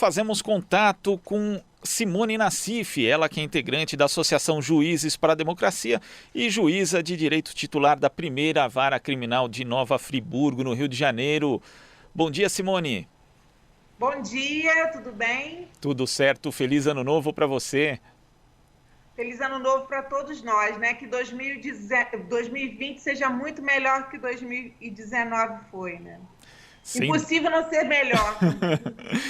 Fazemos contato com Simone Nassif, ela que é integrante da Associação Juízes para a Democracia e juíza de direito titular da primeira vara criminal de Nova Friburgo, no Rio de Janeiro. Bom dia, Simone. Bom dia, tudo bem? Tudo certo? Feliz ano novo para você. Feliz ano novo para todos nós, né? Que 2020 seja muito melhor que 2019 foi, né? Sem, Impossível não ser melhor.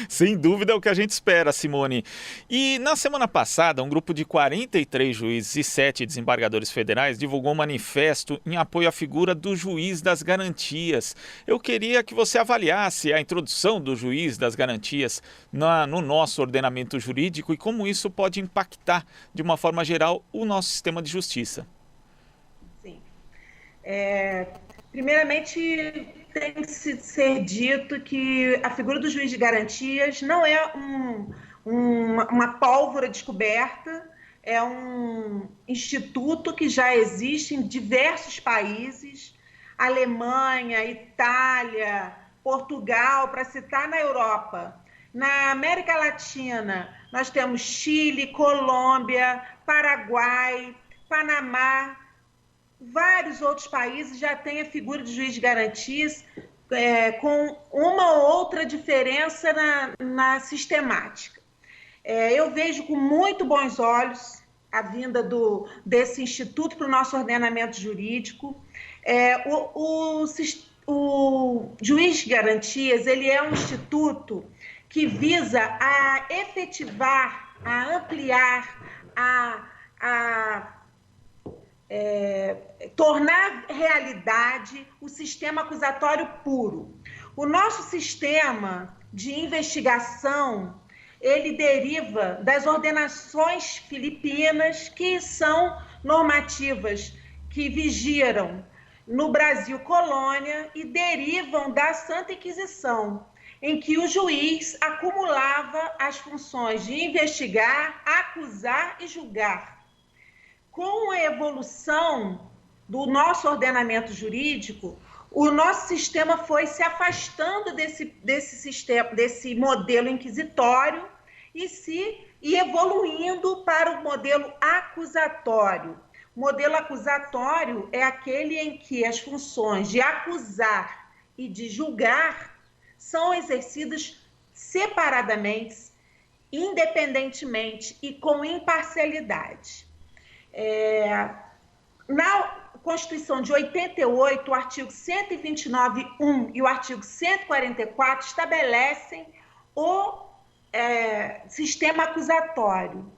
Sem dúvida é o que a gente espera, Simone. E na semana passada, um grupo de 43 juízes e 7 desembargadores federais divulgou um manifesto em apoio à figura do juiz das garantias. Eu queria que você avaliasse a introdução do juiz das garantias no nosso ordenamento jurídico e como isso pode impactar, de uma forma geral, o nosso sistema de justiça. Sim. Primeiramente, tem que ser dito que a figura do juiz de garantias não é uma pólvora descoberta, é um instituto que já existe em diversos países, Alemanha, Itália, Portugal, para citar na Europa. Na América Latina, nós temos Chile, Colômbia, Paraguai, Panamá. Vários outros países já têm a figura de juiz de garantias com uma ou outra diferença na sistemática. Eu vejo com muito bons olhos a vinda desse instituto para o nosso ordenamento jurídico. O juiz de garantias, ele é um instituto que visa a efetivar, a ampliar, a tornar realidade o sistema acusatório puro. O nosso sistema de investigação, ele deriva das ordenações filipinas, que são normativas que vigiram no Brasil colônia e derivam da Santa Inquisição, em que o juiz acumulava as funções de investigar, acusar e julgar. Com a evolução do nosso ordenamento jurídico, o nosso sistema foi se afastando desse sistema, desse modelo inquisitório e evoluindo para o modelo acusatório. O modelo acusatório é aquele em que as funções de acusar e de julgar são exercidas separadamente, independentemente e com imparcialidade. Na Constituição de 88, o artigo 129.1 e o artigo 144 estabelecem o sistema acusatório.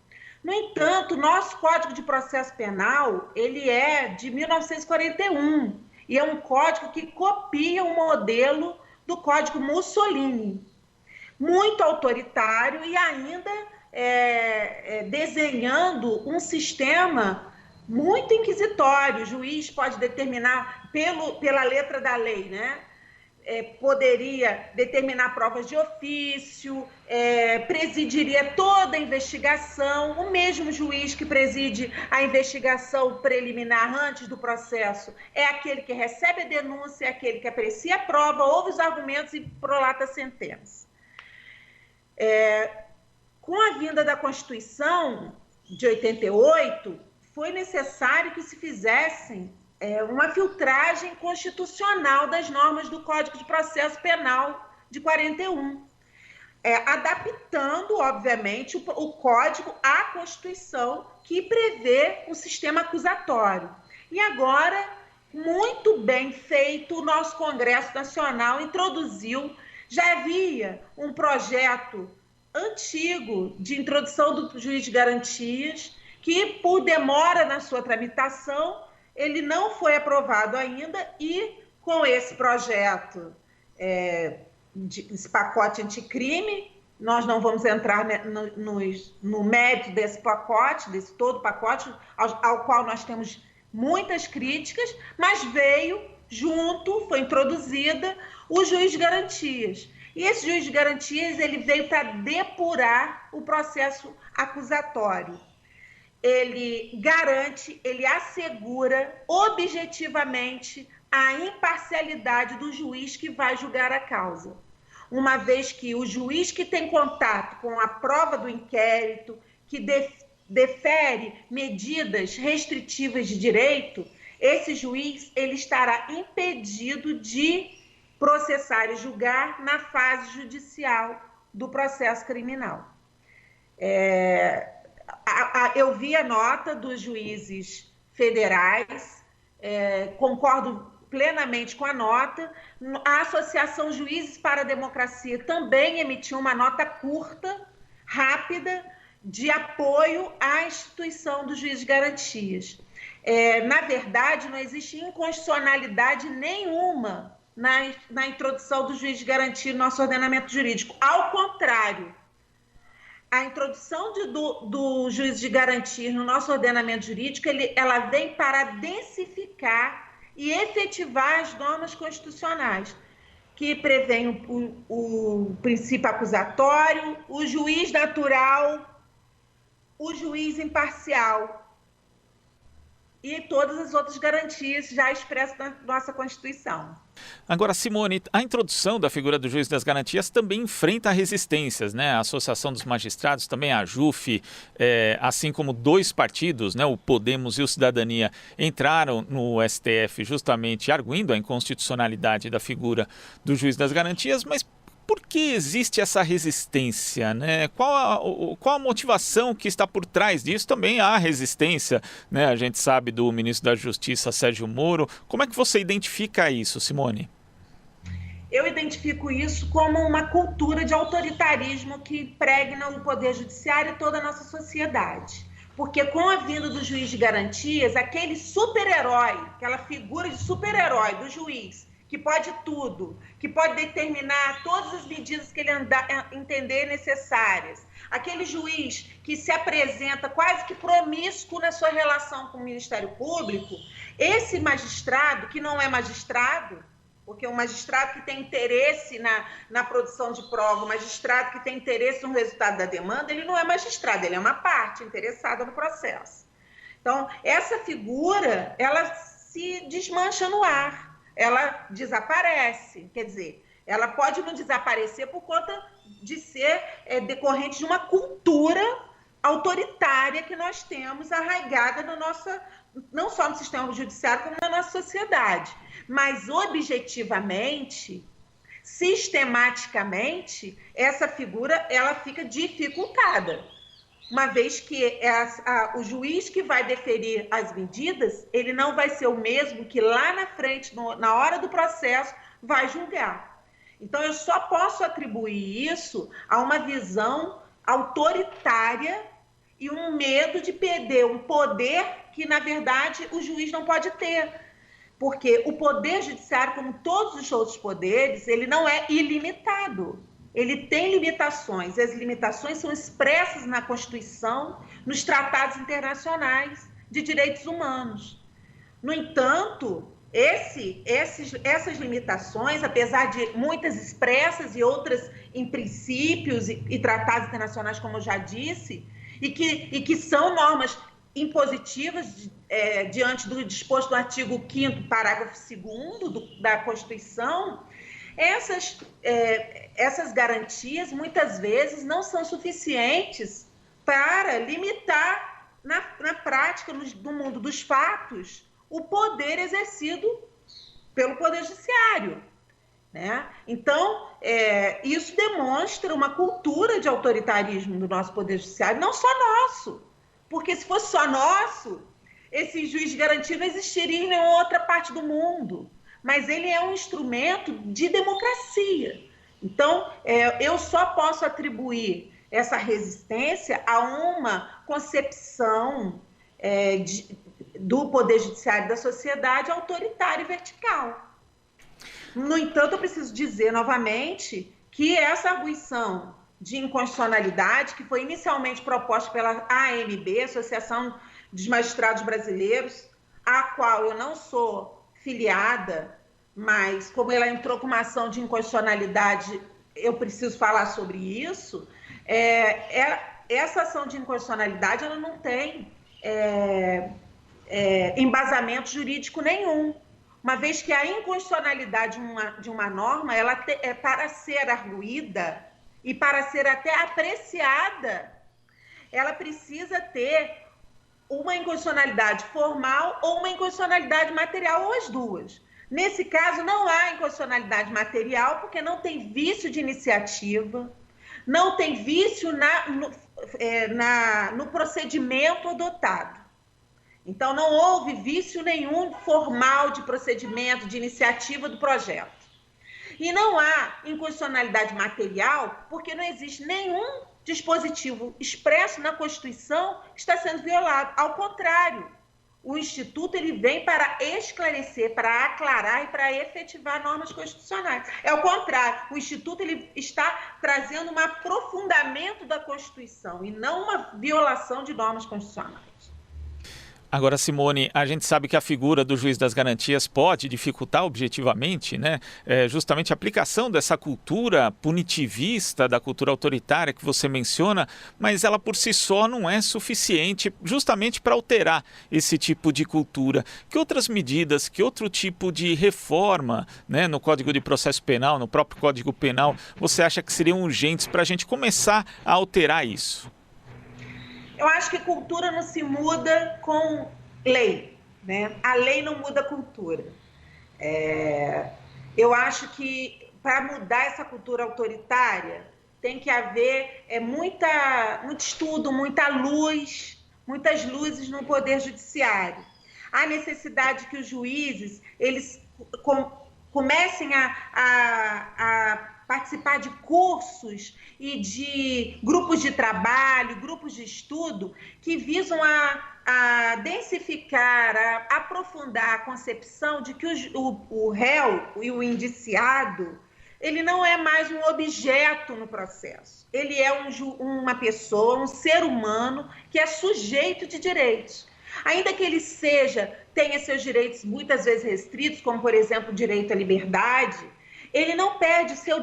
No entanto, nosso Código de Processo Penal, ele é de 1941 e é um código que copia o modelo do Código Mussolini, muito autoritário e ainda desenhando um sistema muito inquisitório. O juiz pode determinar pela letra da lei, né? Poderia determinar provas de ofício, presidiria toda a investigação. O mesmo juiz que preside a investigação preliminar antes do processo é aquele que recebe a denúncia, é aquele que aprecia a prova, ouve os argumentos e prolata a sentença. Com a vinda da Constituição de 88, foi necessário que se fizessem uma filtragem constitucional das normas do Código de Processo Penal de 41, adaptando, obviamente, o Código à Constituição, que prevê um sistema acusatório. E agora, muito bem feito, o nosso Congresso Nacional introduziu. Já havia um projeto antigo de introdução do juiz de garantias, que por demora na sua tramitação, ele não foi aprovado ainda, e com esse projeto, esse pacote anticrime, nós não vamos entrar no mérito desse pacote, desse todo pacote, ao qual nós temos muitas críticas, mas veio junto, foi introduzida o juiz de garantias. E esse juiz de garantias, ele veio para depurar o processo acusatório. Ele garante, ele assegura objetivamente a imparcialidade do juiz que vai julgar a causa. uma vez que o juiz que tem contato com a prova do inquérito, que defere medidas restritivas de direito, esse juiz ele estará impedido de processar e julgar na fase judicial do processo criminal. Eu vi a nota dos juízes federais, concordo plenamente com a nota. A Associação Juízes para a Democracia também emitiu uma nota curta, rápida, de apoio à instituição do juiz de garantias. Na verdade, não existe inconstitucionalidade nenhuma na introdução do juiz de garantia no nosso ordenamento jurídico. Ao contrário, a introdução do juiz de garantia no nosso ordenamento jurídico, ela vem para densificar e efetivar as normas constitucionais, que prevêem o princípio acusatório, o juiz natural, o juiz imparcial e todas as outras garantias já expressas na nossa Constituição. Agora, Simone, a introdução da figura do juiz das garantias também enfrenta resistências, né? A Associação dos Magistrados, também a AJUF, assim como dois partidos, né, o Podemos e o Cidadania, entraram no STF justamente arguindo a inconstitucionalidade da figura do juiz das garantias, mas por que existe essa resistência, né? Qual a motivação que está por trás disso? Também há resistência, né? A gente sabe do ministro da Justiça, Sérgio Moro. Como é que você identifica isso, Simone? Eu identifico isso como uma cultura de autoritarismo que impregna o Poder Judiciário e toda a nossa sociedade. Porque com a vinda do juiz de garantias, aquele super-herói, aquela figura de super-herói do juiz, que pode tudo, que pode determinar todas as medidas que ele entender necessárias. Aquele juiz que se apresenta quase que promíscuo na sua relação com o Ministério Público, esse magistrado, que não é magistrado, porque o magistrado que tem interesse na produção de prova, o magistrado que tem interesse no resultado da demanda, ele não é magistrado, ele é uma parte interessada no processo. Então, essa figura, ela se desmancha no ar. Ela desaparece, quer dizer, ela pode não desaparecer por conta de ser decorrente de uma cultura autoritária que nós temos arraigada não só no sistema judiciário, como na nossa sociedade. Mas, objetivamente, sistematicamente, essa figura ela fica dificultada. Uma vez que o juiz que vai deferir as medidas, ele não vai ser o mesmo que lá na frente, na hora do processo, vai julgar. Então, eu só posso atribuir isso a uma visão autoritária e um medo de perder um poder que, na verdade, o juiz não pode ter. Porque o Poder Judiciário, como todos os outros poderes, ele não é ilimitado. Ele tem limitações, e as limitações são expressas na Constituição, nos tratados internacionais de direitos humanos. No entanto, essas limitações, apesar de muitas expressas e outras em princípios e tratados internacionais, como eu já disse, e que são normas impositivas diante do disposto no artigo 5º, parágrafo 2º da Constituição, essas garantias, muitas vezes, não são suficientes para limitar, na prática, no mundo dos fatos, o poder exercido pelo Poder Judiciário, né? Então, isso demonstra uma cultura de autoritarismo do nosso Poder Judiciário, não só nosso, porque se fosse só nosso, esse juiz de garantia não existiria em nenhuma outra parte do mundo. Mas ele é um instrumento de democracia. Então, eu só posso atribuir essa resistência a uma concepção do Poder Judiciário da sociedade autoritária e vertical. No entanto, eu preciso dizer novamente que essa arguição de inconstitucionalidade, que foi inicialmente proposta pela AMB, Associação dos Magistrados Brasileiros, a qual eu não sou filiada, mas como ela entrou com uma ação de inconstitucionalidade, eu preciso falar sobre isso. Essa ação de inconstitucionalidade ela não tem embasamento jurídico nenhum, uma vez que a inconstitucionalidade de uma norma, ela é para ser arguída e para ser até apreciada, ela precisa ter uma inconstitucionalidade formal ou uma inconstitucionalidade material, ou as duas. Nesse caso, não há inconstitucionalidade material, porque não tem vício de iniciativa, não tem vício no procedimento adotado. Então, não houve vício nenhum formal de procedimento, de iniciativa do projeto. E não há inconstitucionalidade material, porque não existe nenhum dispositivo expresso na Constituição que está sendo violado. Ao contrário, o Instituto ele vem para esclarecer, para aclarar e para efetivar normas constitucionais. É o contrário, o Instituto ele está trazendo um aprofundamento da Constituição e não uma violação de normas constitucionais. Agora, Simone, a gente sabe que a figura do juiz das garantias pode dificultar objetivamente, né, justamente a aplicação dessa cultura punitivista, da cultura autoritária que você menciona, mas ela por si só não é suficiente justamente para alterar esse tipo de cultura. Que outras medidas, que outro tipo de reforma, né, no Código de Processo Penal, no próprio Código Penal, você acha que seriam urgentes para a gente começar a alterar isso? Eu acho que cultura não se muda com lei, né? A lei não muda a cultura. Eu acho que para mudar essa cultura autoritária tem que haver muito estudo, muitas luzes no Poder Judiciário. Há necessidade que os juízes eles comecem a participar de cursos e de grupos de trabalho, grupos de estudo que visam a densificar, a aprofundar a concepção de que o réu e o indiciado, ele não é mais um objeto no processo. Ele é uma pessoa, um ser humano que é sujeito de direitos. Ainda que ele tenha seus direitos muitas vezes restritos, como, por exemplo, o direito à liberdade, ele não perde seus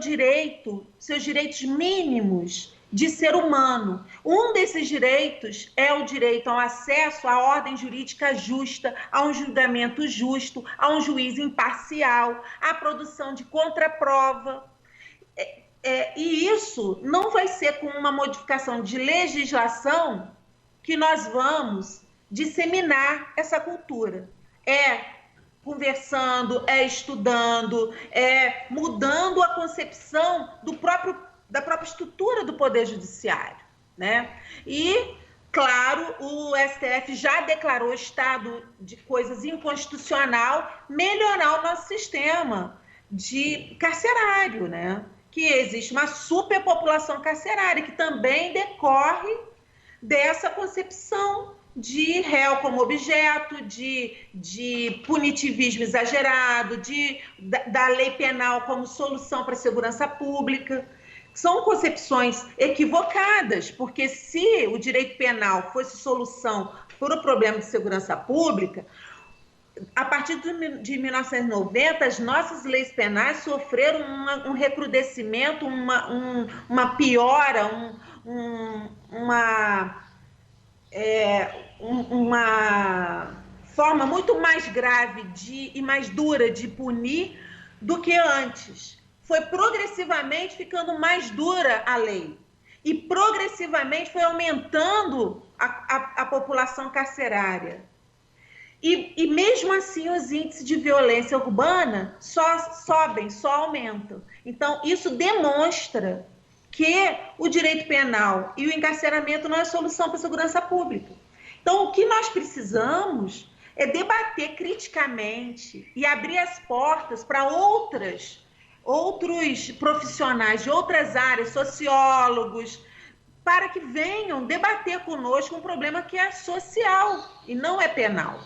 direitos mínimos de ser humano. Um desses direitos é o direito ao acesso à ordem jurídica justa, a um julgamento justo, a um juiz imparcial, à produção de contraprova. E isso não vai ser com uma modificação de legislação que nós vamos disseminar essa cultura. Conversando, estudando, mudando a concepção da própria estrutura do Poder Judiciário, né? E, claro, o STF já declarou estado de coisas inconstitucional melhorar o nosso sistema carcerário, né? Que existe uma superpopulação carcerária que também decorre dessa concepção de réu como objeto, de punitivismo exagerado, da lei penal como solução para a segurança pública. São concepções equivocadas, porque se o direito penal fosse solução para o problema de segurança pública, a partir de 1990, as nossas leis penais sofreram um recrudescimento, uma piora, uma forma muito mais grave e mais dura de punir do que antes. Foi progressivamente ficando mais dura a lei e progressivamente foi aumentando a população carcerária. E mesmo assim os índices de violência urbana só sobem, só aumentam. Então isso demonstra que o direito penal e o encarceramento não é solução para a segurança pública. Então, o que nós precisamos é debater criticamente e abrir as portas para outros profissionais de outras áreas, sociólogos, para que venham debater conosco um problema que é social e não é penal.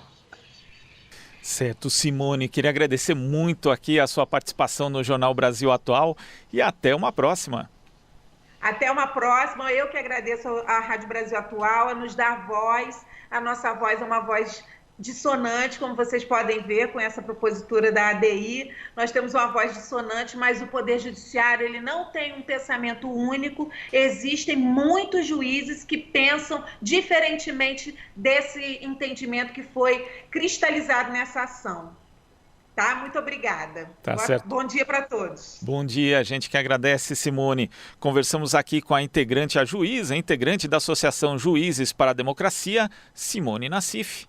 Certo, Simone, queria agradecer muito aqui a sua participação no Jornal Brasil Atual e até uma próxima. Até uma próxima. Eu que agradeço à Rádio Brasil Atual a nos dar voz. A nossa voz é uma voz dissonante, como vocês podem ver com essa propositura da ADI. Nós temos uma voz dissonante, mas o Poder Judiciário ele não tem um pensamento único. Existem muitos juízes que pensam diferentemente desse entendimento que foi cristalizado nessa ação. Tá? Muito obrigada. Tá certo. Bom dia para todos. Bom dia, a gente que agradece, Simone. Conversamos aqui com a integrante da Associação Juízes para a Democracia, Simone Nassif.